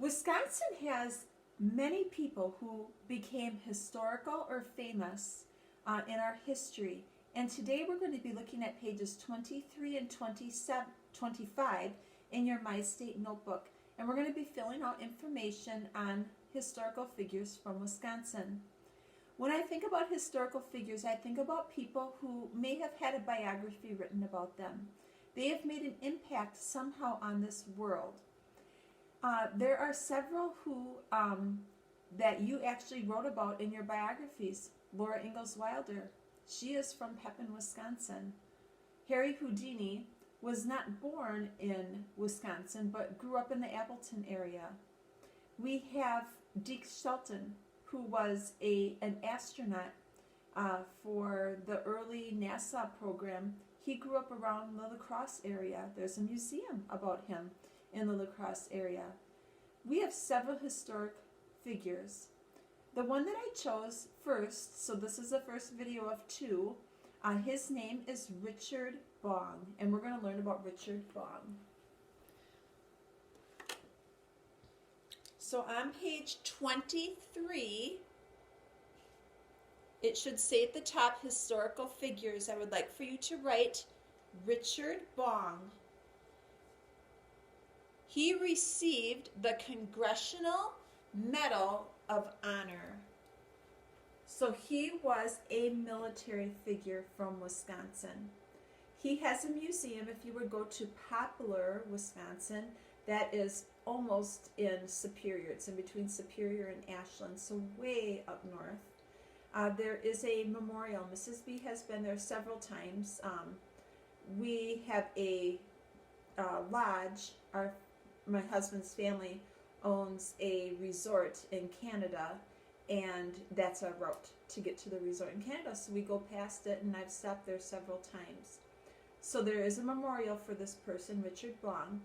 Wisconsin has many people who became historical or famous in our history. And today we're going to be looking at pages 23 and 25 in your My State notebook. And we're going to be filling out information on historical figures from Wisconsin. When I think about historical figures, I think about people who may have had a biography written about them. They have made an impact somehow on this world. There are several who that you actually wrote about in your biographies. Laura Ingalls Wilder, she is from Pepin, Wisconsin. Harry Houdini was not born in Wisconsin, but grew up in the Appleton area. We have Deke Shelton, who was an astronaut for the early NASA program. He grew up around the La Crosse area. There's a museum about him in the La Crosse area. We have several historic figures. The one that I chose first, so this is the first video of two, his name is Richard Bong, and we're going to learn about Richard Bong. So on page 23, it should say at the top, historical figures. I would like for you to write Richard Bong. He received the Congressional Medal of Honor. So he was a military figure from Wisconsin. He has a museum. If you would go to Poplar, Wisconsin, that is almost in Superior. It's in between Superior and Ashland, so way up north. There is a memorial. Mrs. B has been there several times. We have a lodge. My husband's family owns a resort in Canada, and that's our route to get to the resort in Canada. So we go past it, and I've stopped there several times. So there is a memorial for this person, Richard Bong.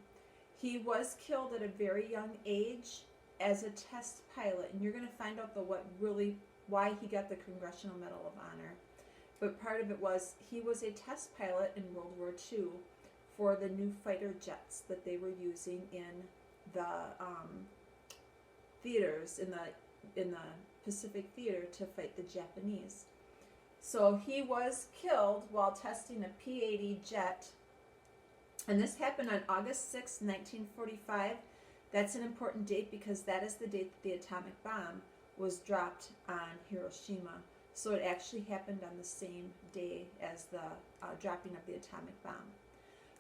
He was killed at a very young age as a test pilot, and you're going to find out why he got the Congressional Medal of Honor. But part of it was he was a test pilot in World War II for the new fighter jets that they were using in the theaters, in the Pacific Theater to fight the Japanese. So he was killed while testing a P-80 jet. And this happened on August 6, 1945. That's an important date because that is the date that the atomic bomb was dropped on Hiroshima. So it actually happened on the same day as the dropping of the atomic bomb.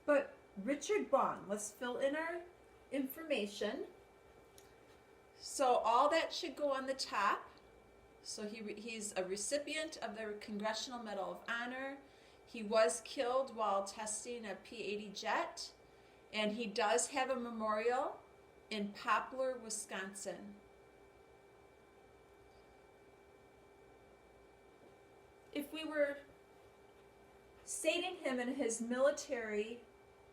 But Richard Bong, let's fill in our information. So all that should go on the top. So he's a recipient of the Congressional Medal of Honor. He was killed while testing a P-80 jet, and he does have a memorial in Poplar, Wisconsin. If we were stating him in his military,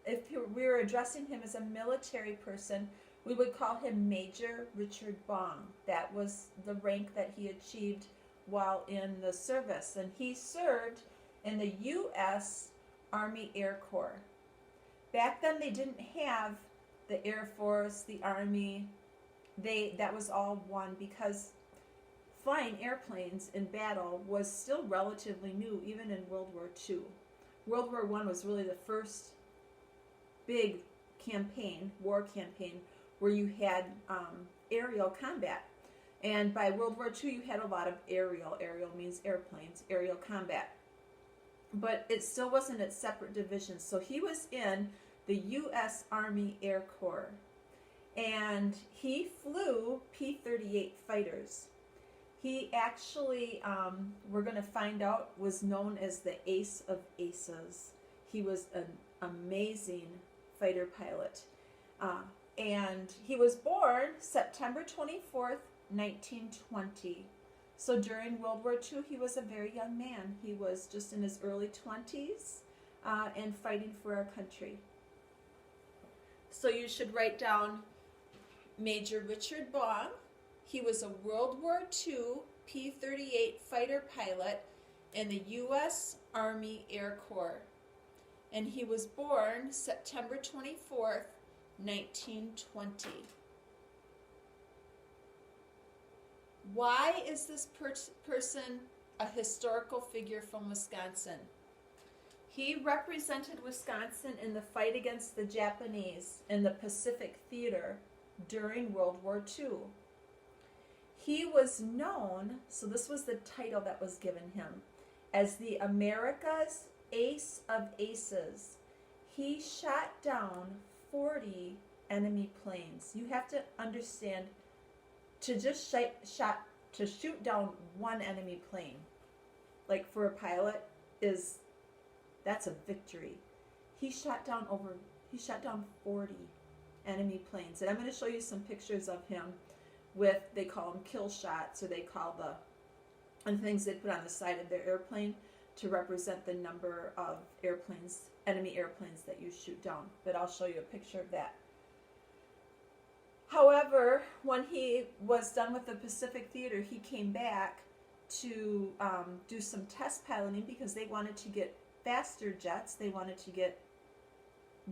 if we were addressing him as a military person, we would call him Major Richard Bong. That was the rank that he achieved while in the service, and he served in the U.S. Army Air Corps. Back then they didn't have the Air Force, the Army. That was all one because flying airplanes in battle was still relatively new, even in World War II. World War I was really the first big war campaign, where you had aerial combat. And by World War II, you had a lot of aerial. Aerial means airplanes, aerial combat. But it still wasn't its separate divisions. So he was in the U.S. Army Air Corps. And he flew P-38 fighters. He actually, we're going to find out, was known as the Ace of Aces. He was an amazing fighter pilot. And he was born September 24th, 1920. So during World War II, he was a very young man. He was just in his early 20s and fighting for our country. So you should write down Major Richard Bong. He was a World War II P-38 fighter pilot in the U.S. Army Air Corps. And he was born September 24th, 1920. Why is this person a historical figure from Wisconsin? He represented Wisconsin in the fight against the Japanese in the Pacific Theater during World War II. He was known, so this was the title that was given him, as the America's Ace of Aces. He shot down 40 enemy planes. You have to understand, to just shoot down one enemy plane, like for a pilot, that's a victory. He shot down 40 enemy planes. And I'm going to show you some pictures of him with, they call them kill shots, or they call the things they put on the side of their airplane to represent the number of airplanes, enemy airplanes that you shoot down. But I'll show you a picture of that. However, when he was done with the Pacific Theater, he came back to do some test piloting because they wanted to get faster jets. They wanted to get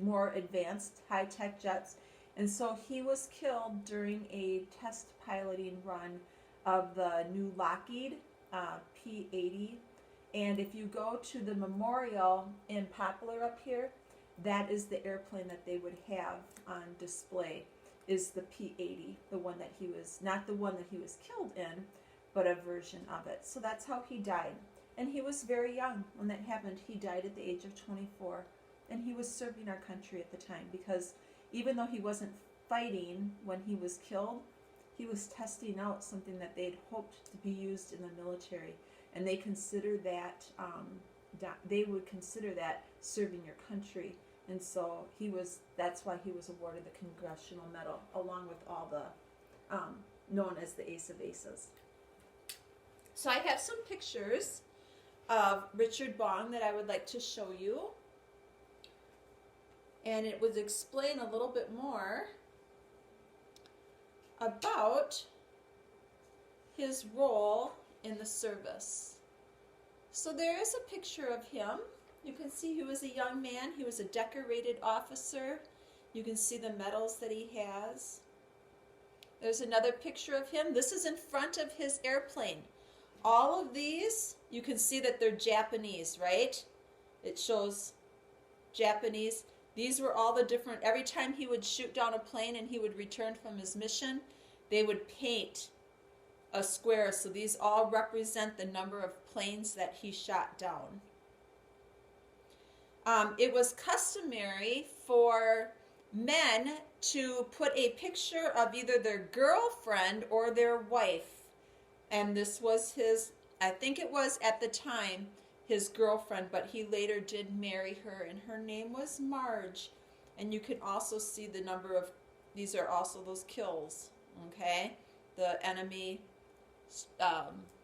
more advanced, high-tech jets. And so he was killed during a test piloting run of the new Lockheed P-80. And if you go to the memorial in Poplar up here, that is the airplane that they would have on display, is the P-80, the one that he was, not the one that he was killed in, but a version of it. So that's how he died. And he was very young when that happened. He died at the age of 24. And he was serving our country at the time, because even though he wasn't fighting when he was killed, he was testing out something that they'd hoped to be used in the military. And they consider that, they would consider that serving your country. And so that's why he was awarded the Congressional Medal, along with all the, known as the Ace of Aces. So I have some pictures of Richard Bong that I would like to show you. And it would explain a little bit more about his role in the service. So there is a picture of him. You can see he was a young man. He was a decorated officer. You can see the medals that he has. There's another picture of him. This is in front of his airplane. All of these, you can see that they're Japanese, right? It shows Japanese. These were all the different, every time he would shoot down a plane and he would return from his mission, they would paint a square. So these all represent the number of planes that he shot down. It was customary for men to put a picture of either their girlfriend or their wife. And this was his, I think it was at the time, his girlfriend, but he later did marry her, and her name was Marge. And you can also see the number of, these are also those kills, okay? The enemy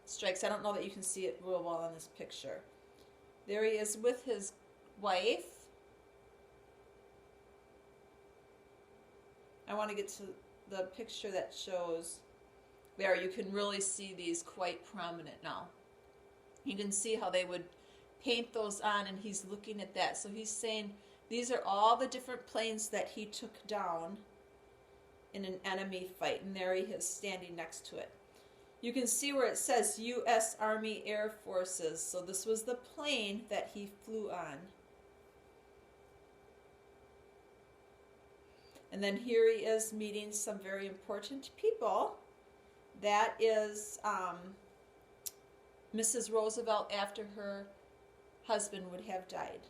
strikes. I don't know that you can see it real well in this picture. There he is with his wife. I want to get to the picture that shows, there you can really see these quite prominent now. You can see how they would paint those on, and he's looking at that. So he's saying these are all the different planes that he took down in an enemy fight, and there he is standing next to it. You can see where it says U.S. Army Air Forces. So this was the plane that he flew on. And then here he is meeting some very important people. That is Mrs. Roosevelt after her husband would have died.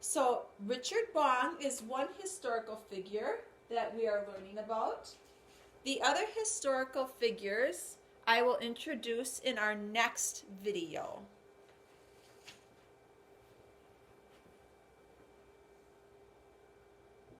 So Richard Bong is one historical figure that we are learning about. The other historical figures I will introduce in our next video.